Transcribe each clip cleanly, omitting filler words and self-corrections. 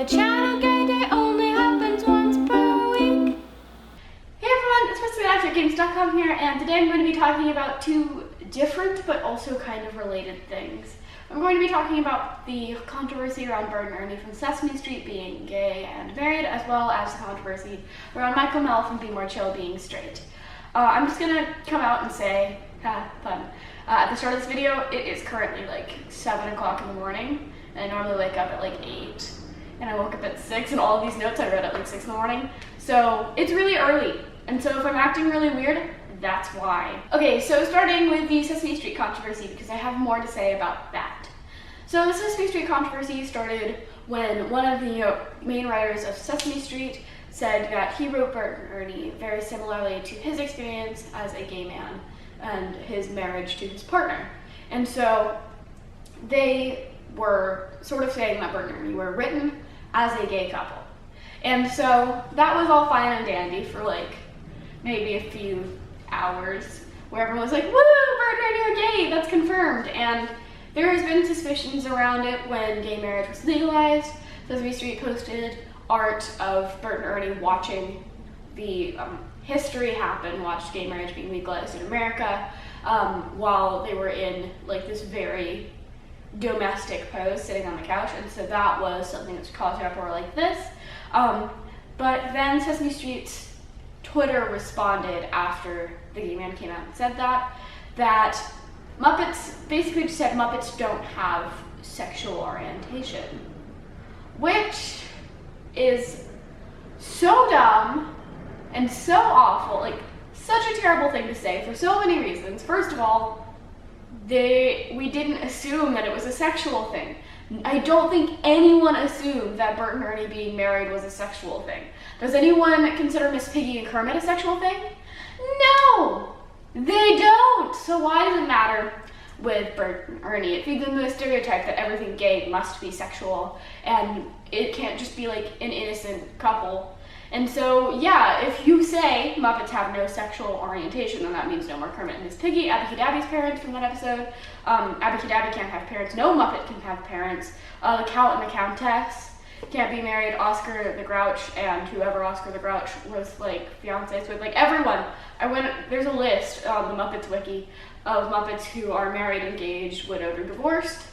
the channel, gay day only happens once per week. Hey everyone, it's Presley at Games.com here, and today I'm going to be talking about two different but also kind of related things. I'm going to be talking about the controversy around Bert and Ernie from Sesame Street being gay and married, as well as the controversy around Michael Mell from Be More Chill being straight. I'm just going to come out and say, fun. At the start of this video, it is currently like 7 o'clock in the morning, and I normally wake up at like 8, and I woke up at 6, and all of these notes I read at like 6 in the morning, so it's really early, and so if I'm acting really weird, that's why. Okay, so starting with the Sesame Street controversy, because I have more to say about that. So the Sesame Street controversy started when one of the main writers of Sesame Street said that he wrote Bert and Ernie very similarly to his experience as a gay man and his marriage to his partner. And so they were sort of saying that Bert and Ernie were written as a gay couple. And so that was all fine and dandy for like maybe a few hours, where everyone was like, woo, Bert and Ernie are gay, that's confirmed. And there has been suspicions around it when gay marriage was legalized. Sesame Street posted art of Bert and Ernie watching the history happen, watched gay marriage being legalized in America, while they were in like this very domestic pose sitting on the couch, and so that was something that caused an uproar like this. But then Sesame Street's Twitter responded after the gay man came out and said that Muppets basically just said Muppets don't have sexual orientation, which is so dumb and so awful, like such a terrible thing to say for so many reasons. First of all, we didn't assume that it was a sexual thing. I don't think anyone assumed that Bert and Ernie being married was a sexual thing. Does anyone consider Miss Piggy and Kermit a sexual thing? No, they don't. So why does it matter with Bert and Ernie? It feeds into the stereotype that everything gay must be sexual, and it can't just be like an innocent couple. And so, yeah, if you say Muppets have no sexual orientation, then that means no more Kermit and Miss Piggy. Abby Cadabby's parents from that episode. Abby Cadabby can't have parents. No Muppet can have parents. The Count and the Countess can't be married. Oscar the Grouch and whoever Oscar the Grouch was like fiancés with, like everyone. There's a list on the Muppets wiki of Muppets who are married, engaged, widowed, or divorced.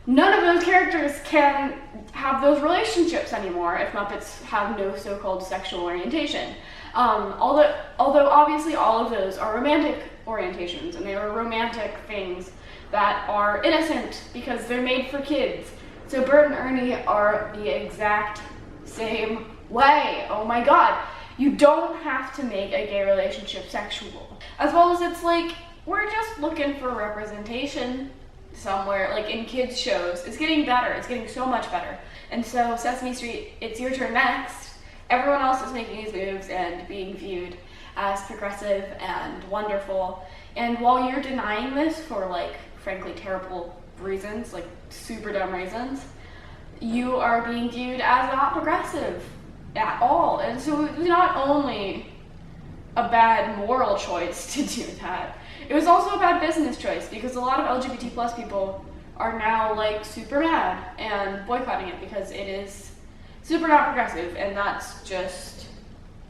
None of those characters can have those relationships anymore if Muppets have no so-called sexual orientation. Although obviously all of those are romantic orientations, and they are romantic things that are innocent because they're made for kids. So Bert and Ernie are the exact same way. Oh my god. You don't have to make a gay relationship sexual. As well as it's like, we're just looking for representation somewhere, like in kids shows. It's getting better, it's getting so much better. And so Sesame Street, it's your turn next. Everyone else is making these moves and being viewed as progressive and wonderful. And while you're denying this for like, frankly, terrible reasons, like super dumb reasons, you are being viewed as not progressive at all. And so it was not only a bad moral choice to do that, it was also a bad business choice, because a lot of LGBT plus people are now like super mad and boycotting it because it is super not progressive, and that's just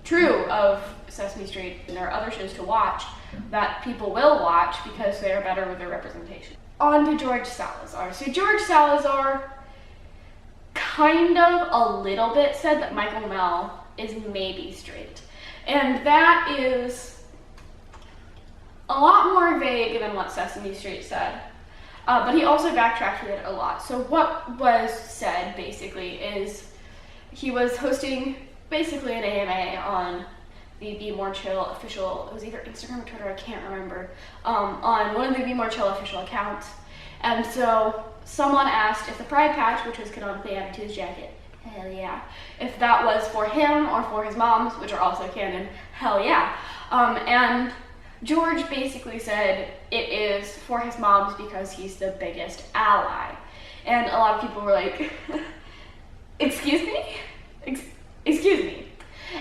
true of Sesame Street. And there are other shows to watch that people will watch because they are better with their representation. On to George Salazar. So George Salazar kind of a little bit said that Michael Mell is maybe straight, and that is a lot more vague than what Sesame Street said, but he also backtracked with it a lot. So what was said basically is he was hosting basically an AMA on the Be More Chill official, it was either Instagram or Twitter, I can't remember, on one of the Be More Chill official accounts. And so someone asked if the pride patch, which was canonically added to his jacket, hell yeah, if that was for him or for his moms, which are also canon, hell yeah. And George basically said it is for his moms because he's the biggest ally. And a lot of people were like, excuse me? Excuse me.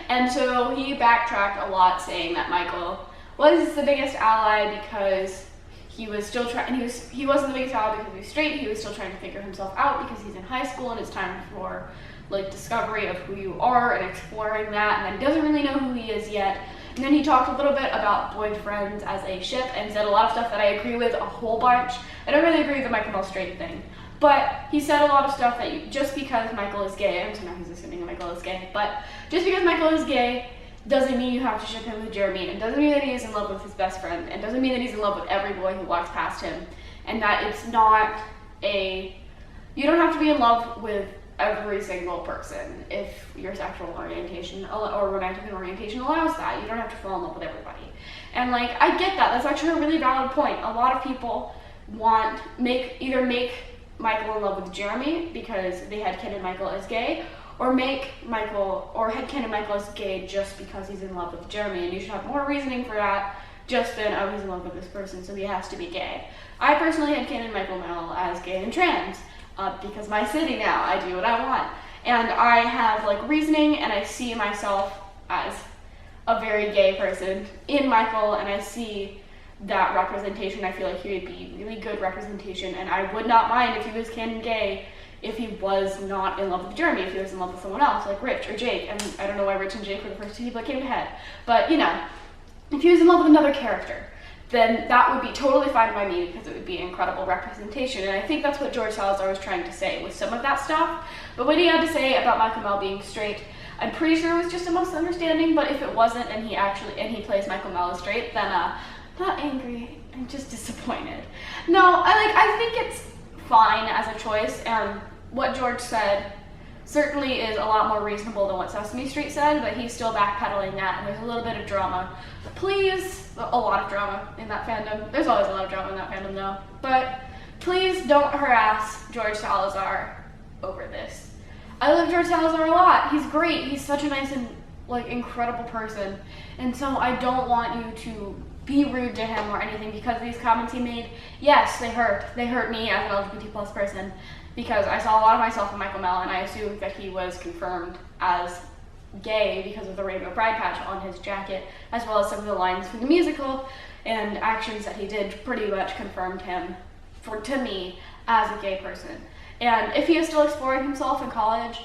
And so he backtracked a lot, saying that Michael was the biggest ally because he was still trying, he wasn't the biggest ally because he was straight, he was still trying to figure himself out because he's in high school and it's time for like discovery of who you are and exploring that, and then he doesn't really know who he is yet. And then he talked a little bit about boyfriends as a ship and said a lot of stuff that I agree with a whole bunch. I don't really agree with the Michael Mell straight thing, but he said a lot of stuff that just because Michael is gay, and so now he's assuming that Michael is gay, but just because Michael is gay doesn't mean you have to ship him with Jeremy, and doesn't mean that he is in love with his best friend, and doesn't mean that he's in love with every boy who walks past him, and that it's not you don't have to be in love with every single person if your sexual orientation or romantic orientation allows that. You don't have to fall in love with everybody. And like, I get that. That's actually a really valid point. A lot of people either make Michael in love with Jeremy because they had canon Michael as gay, or had canon Michael as gay just because he's in love with Jeremy, and you should have more reasoning for that just than, oh, he's in love with this person, so he has to be gay. I personally had canon Michael Mell as gay and trans. Because my city now, I do what I want. And I have like reasoning, and I see myself as a very gay person in Michael, and I see that representation. I feel like he would be really good representation, and I would not mind if he was canon gay if he was not in love with Jeremy, if he was in love with someone else, like Rich or Jake. And I don't know why Rich and Jake were the first two people that came to head, but you know, if he was in love with another character, then that would be totally fine by me because it would be incredible representation. And I think that's what George Salazar was trying to say with some of that stuff. But what he had to say about Michael Mell being straight, I'm pretty sure it was just a misunderstanding, but if it wasn't and he plays Michael Mell as straight, then not angry, I'm just disappointed. No, I think it's fine as a choice, and what George said certainly is a lot more reasonable than what Sesame Street said, but he's still backpedaling that, and there's a little bit of drama. Please, a lot of drama in that fandom. There's always a lot of drama in that fandom though. But please don't harass George Salazar over this. I love George Salazar a lot. He's great. He's such a nice and like incredible person. And so I don't want you to be rude to him or anything because of these comments he made. Yes, they hurt. They hurt me as an LGBT plus person, because I saw a lot of myself in Michael Mell, and I assumed that he was confirmed as gay because of the rainbow pride patch on his jacket, as well as some of the lines from the musical and actions that he did pretty much confirmed him to me as a gay person. And if he is still exploring himself in college,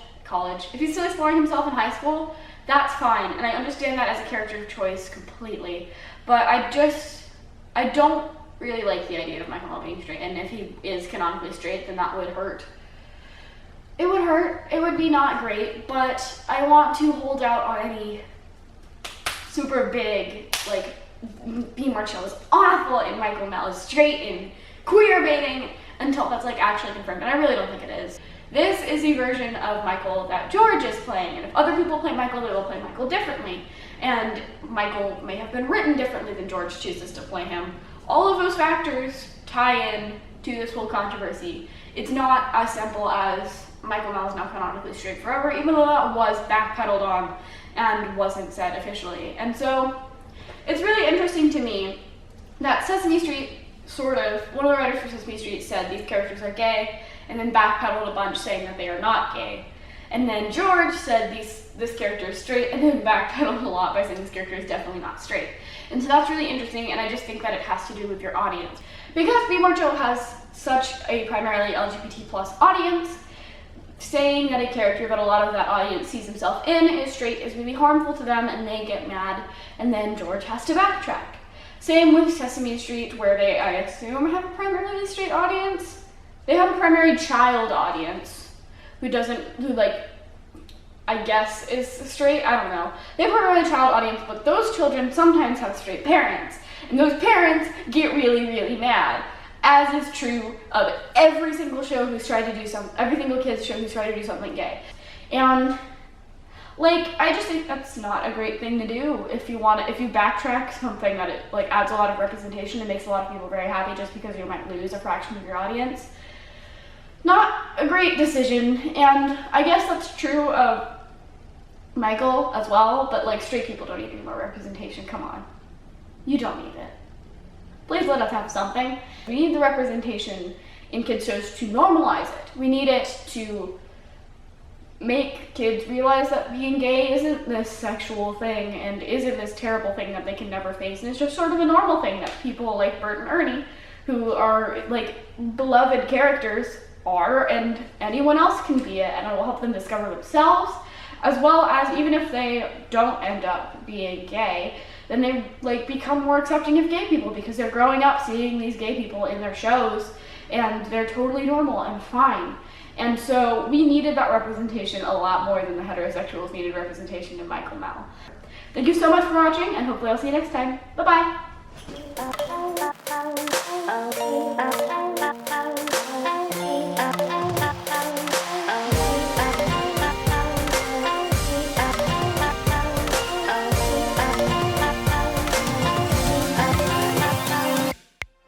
if he's still exploring himself in high school, that's fine, and I understand that as a character choice completely. But I don't really like the idea of Michael Mell being straight, and if he is canonically straight, then that would hurt. It would hurt. It would be not great, but I want to hold out on any super big, like, B. Marshall is awful and Michael Mell is straight and queer baiting until that's, like, actually confirmed, and I really don't think it is. This is the version of Michael that George is playing, and if other people play Michael, they will play Michael differently. And Michael may have been written differently than George chooses to play him. All of those factors tie in to this whole controversy. It's not as simple as Michael Mell is now canonically straight forever, even though that was backpedaled on and wasn't said officially. And so it's really interesting to me that Sesame Street one of the writers for Sesame Street said these characters are gay, and then backpedaled a bunch saying that they are not gay. And then George said this character is straight, and then backpedaled a lot by saying this character is definitely not straight. And so that's really interesting, and I just think that it has to do with your audience. Because Be More Chill has such a primarily LGBT plus audience, saying that a character that a lot of that audience sees himself in is straight is really harmful to them, and they get mad, and then George has to backtrack. Same with Sesame Street, where they, I assume, have a primarily straight audience. They have a primary child audience who I guess is straight, I don't know. They have a primarily child audience, but those children sometimes have straight parents, and those parents get really, really mad, as is true of every single show who's tried to do every single kid's show who's tried to do something gay. And I just think that's not a great thing to do if you backtrack something that it adds a lot of representation and makes a lot of people very happy just because you might lose a fraction of your audience. Not a great decision, and I guess that's true of Michael as well, but straight people don't need any more representation, come on. You don't need it. Please let us have something. We need the representation in kids' shows to normalize it. We need it to make kids realize that being gay isn't this sexual thing and isn't this terrible thing that they can never face, and it's just sort of a normal thing that people like Bert and Ernie, who are beloved characters are, and anyone else can be it, and it will help them discover themselves, as well as even if they don't end up being gay, then they like become more accepting of gay people because they're growing up seeing these gay people in their shows and they're totally normal and fine. And so we needed that representation a lot more than the heterosexuals needed representation in Michael Mell. Thank you so much for watching, and hopefully I'll see you next time. Bye-bye!